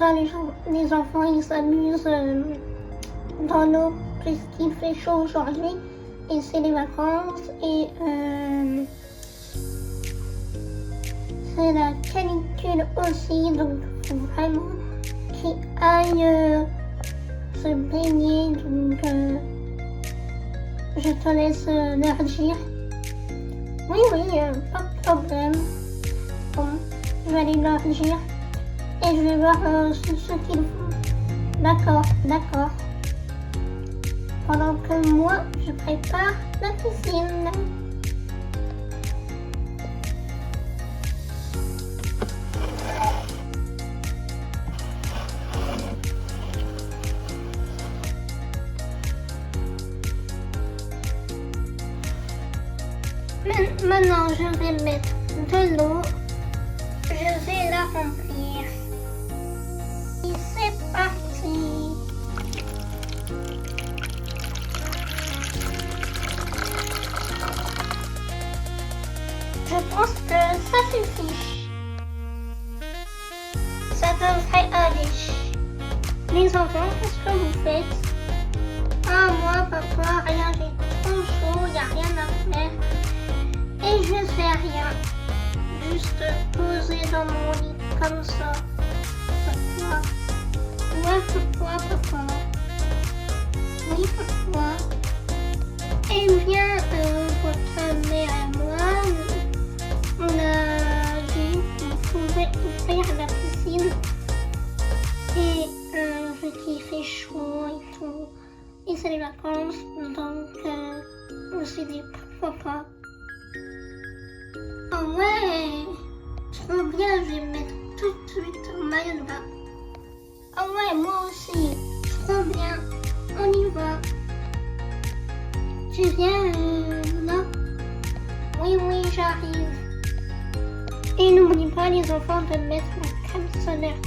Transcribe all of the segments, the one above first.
ça, les enfants, ils s'amusent dans l'eau puisqu'il fait chaud aujourd'hui et c'est les vacances et c'est la canicule aussi, donc il faut vraiment qu'ils aillent se baigner, donc je te laisse leur dire. Oui, pas de problème. Bon, je vais aller leur dire et je vais voir ce qu'ils font. D'accord. Pendant que moi, je prépare la piscine. Maintenant, je vais mettre de l'eau. Je vais la remplir. Et c'est parti. Je pense que ça suffit. Ça devrait aller. Les enfants, qu'est-ce que vous faites? Ah, moi, papa, rien, j'ai trop chaud, y a rien à faire. Et je fais rien. Juste posé dans mon lit, comme ça. Pourquoi, papa? Oui, pourquoi? Eh bien, votre mère et moi, on a dit qu'on pouvait ouvrir la piscine. Et vu qu'il fait chaud et tout, et c'est les vacances, donc on s'est dit pourquoi pas. Oh ouais, trop bien, je vais me mettre tout de suite en maillot de bain. Oh ouais, moi aussi, trop bien, on y va. Tu viens là? Oui, j'arrive. Et n'oublie pas les enfants de mettre la crème solaire.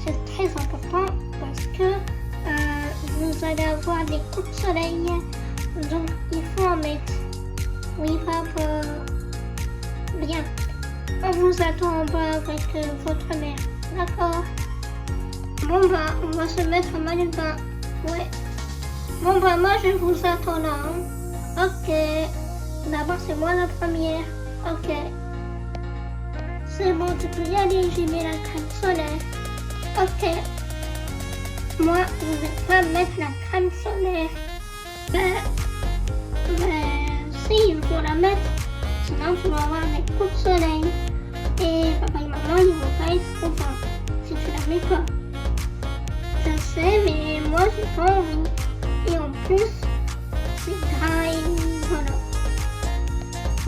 C'est très important parce que vous allez avoir des coups de soleil. Donc il faut en mettre. Oui, papa. Bien. On vous attend en bas avec votre mère. D'accord? Bon on va se mettre en maillot de bain. Ouais. Bon moi je vous attends là. Ok. D'abord c'est moi la première. Ok. C'est bon, tu peux y aller, j'ai mis la crème solaire. Ok. Moi, je vais pas mettre la crème solaire. Si, il faut la mettre. Sinon, tu vas avoir des coups de soleil. Et papa et maman, ils vont pas être contents si tu la mets pas. Je sais, mais moi, j'ai pas envie. Et en plus, c'est gras et voilà.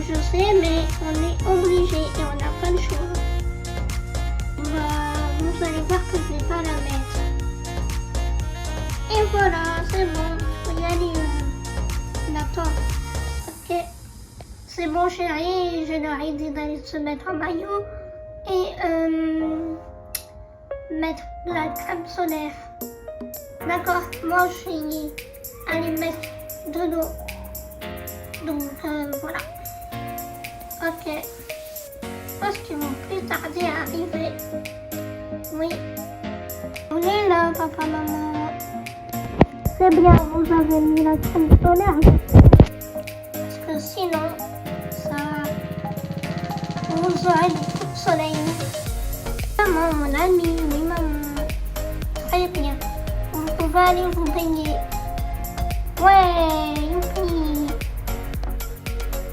Je sais, mais on est obligé et on n'a pas le choix. Vous allez voir que je vais pas la mettre. Et voilà, c'est bon, il faut y aller. D'accord. Ok. C'est bon, chérie, je leur ai dit d'aller se mettre en maillot et mettre de la crème solaire. D'accord, moi je suis allée mettre de l'eau. Donc voilà. Ok. Parce qu'ils vont plus tarder à arriver. Oui. On est là, papa, maman. C'est bien, vous avez mis la crème solaire. Parce que sinon, vous aurez des coups de soleil. Maman, mon ami, oui, maman. Très bien. Vous pouvez aller vous baigner. Ouais, youpi.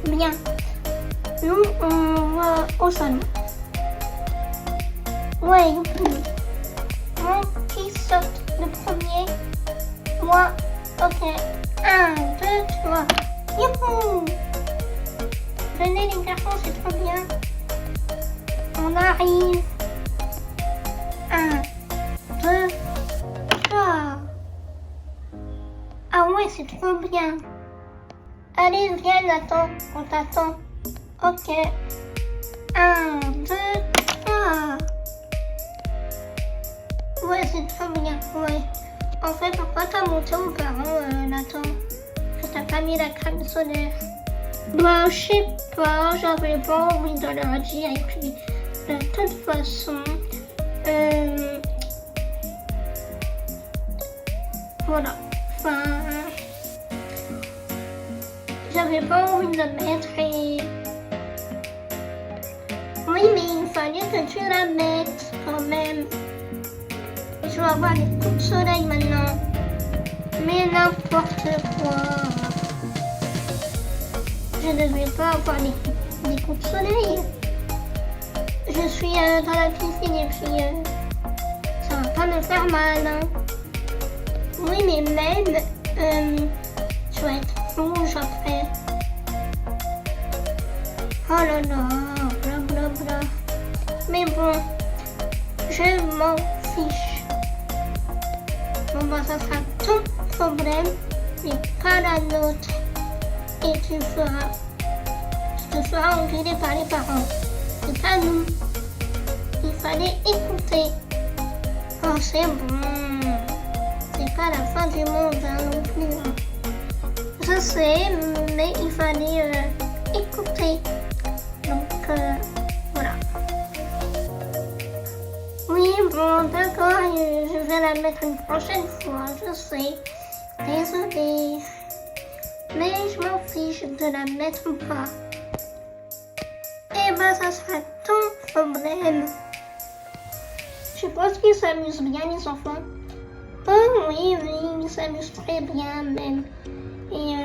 Bien. Nous, on va au salon. Ouais, youpi. Moi qui saute le premier. Moi, ok. 1, 2, 3. Youhou! Venez les garçons, c'est trop bien. On arrive. 1, 2, 3. Ah ouais, c'est trop bien. Allez, viens, Nathan, on t'attend. Ok. 1, 2, 3. Ouais, c'est trop bien, ouais. En fait, pourquoi t'as monté aux parents, Nathan? Que t'as pas mis la crème solaire? Bah, je sais pas, j'avais pas envie de leur dire. Et puis, de toute façon, Voilà. Enfin, j'avais pas envie de la mettre et... Oui, mais il fallait que tu la mettes quand même. Je vais avoir les coups de soleil maintenant. Mais n'importe quoi. Je ne devais pas avoir des coups de soleil. Je suis dans la piscine et puis ça va pas me faire mal. Hein. Oui, mais même tu vas être rouge après. Oh là là, bla bla bla. Mais bon, je m'en fiche. Bon bah ça sera ton problème, mais pas la nôtre. Et tu te feras engueuler par les parents. C'est pas nous. Il fallait écouter. Oh c'est bon. C'est pas la fin du monde hein, non plus. Hein. Je sais, mais il fallait écouter. Donc voilà. Oui, bon, d'accord, je vais la mettre une prochaine fois, je sais. Désolée. Mais je m'en fiche de la mettre ou pas. Eh ben, ça sera ton problème. Je pense qu'ils s'amusent bien, les enfants. Oh oui, ils s'amusent très bien même. Et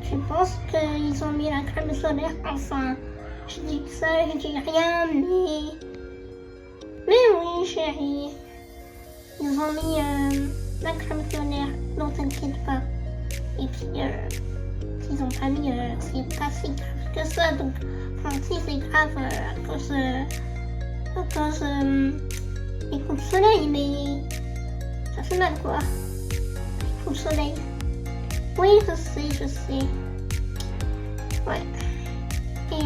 je pense qu'ils ont mis la crème solaire. Enfin, je dis ça, je dis rien, mais oui, chérie. Ils ont mis la crème solaire, non t'inquiète pas. Et puis, s'ils ont pas mis, c'est pas si grave que ça. Donc, enfin, si c'est grave à cause des coups de soleil, mais ça fait mal quoi. Les coups de soleil. Oui, je sais. Ouais. Et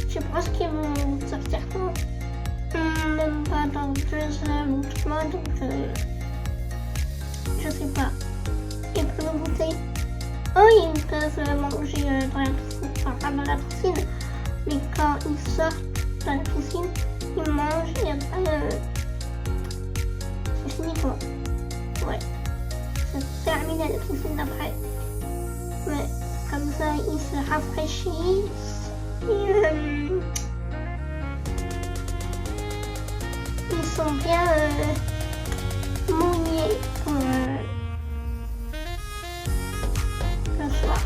je pense qu'ils vont sortir quand même pas dans 2 heures ou 3, donc je sais pas. Ils peuvent goûter. Oh, ils peuvent manger dans la piscine, enfin pas dans la piscine, mais quand ils sortent dans la piscine, ils mangent et après c'est fini quoi. Ouais. C'est terminé la piscine d'après. Ouais. Comme ça, ils se rafraîchissent. Et, ils sont bien mouillés pour le soir.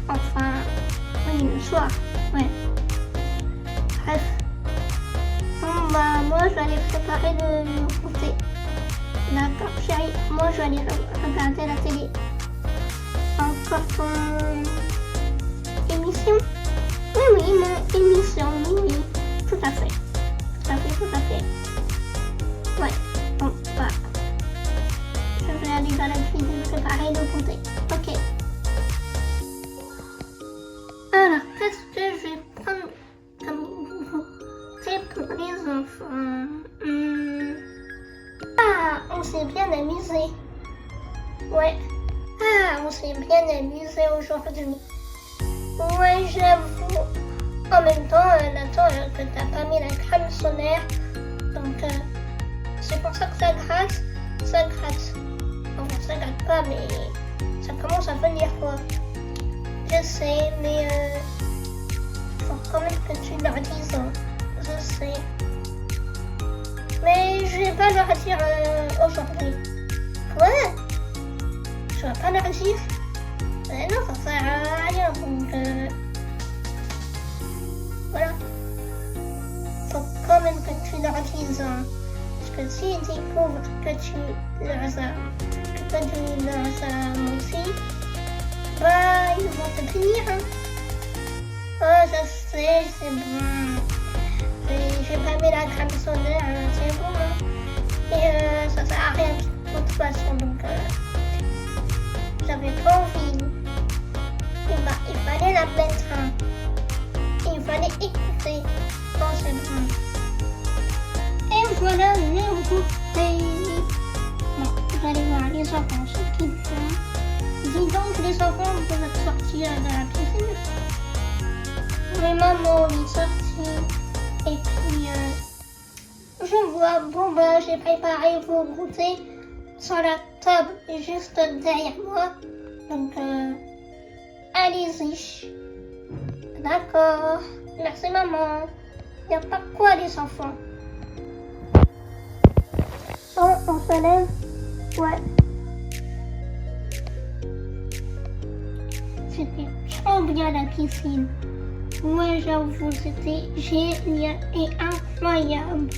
Enfin, oui, le soir. Ouais. Bref. Bon, bah, moi, je vais aller préparer le goûter. D'accord, chérie. Moi, je vais aller regarder la télé. Encore ton émission? Oui, mon émission, oui. Tout à fait. Ouais, bon, bah. Je vais aller dans la cuisine préparer le goûter. Ok. Alors, qu'est-ce que je vais prendre comme goûter pour les enfants? Ah, on s'est bien amusé. Ouais. Ah, on s'est bien amusé aujourd'hui. Ouais, j'avoue. En même temps, Nathan, que t'as pas mis la crème solaire. Donc, c'est pour ça que ça gratte. Ça gratte. Enfin, ça gratte pas, mais ça commence à venir, quoi. Je sais, mais faut quand même que tu leur dises. Hein. Je sais. Mais je vais pas leur dire aujourd'hui. Quoi? Je vais pas leur dire. Non, ça sert à rien, donc voilà. Faut quand même que tu leur dises, hein. Parce que s'ils découvrent que tu leur as menti, bah ils vont te punir, hein. Oh, je sais, c'est bon. J'ai pas mis la crème solaire, c'est bon, hein. Et ça sert à rien de toute façon, donc j'avais pas envie. Et bah, il fallait la mettre. Hein. Il fallait écouter. Oh, c'est bon. Et voilà le goûter. Bon, vous allez voir les enfants, ce qu'ils font. Dis donc, les enfants, vous pouvez sortir de la piscine. Mais maman, on est sorti. Et puis, je vois, bon bah, j'ai préparé vos goûters. sur la table juste derrière moi. Donc, allez-y. D'accord. Merci maman. Y a pas quoi les enfants. Bon, on se lève. Ouais. C'était trop bien la piscine. Moi j'avoue, c'était génial et incroyable.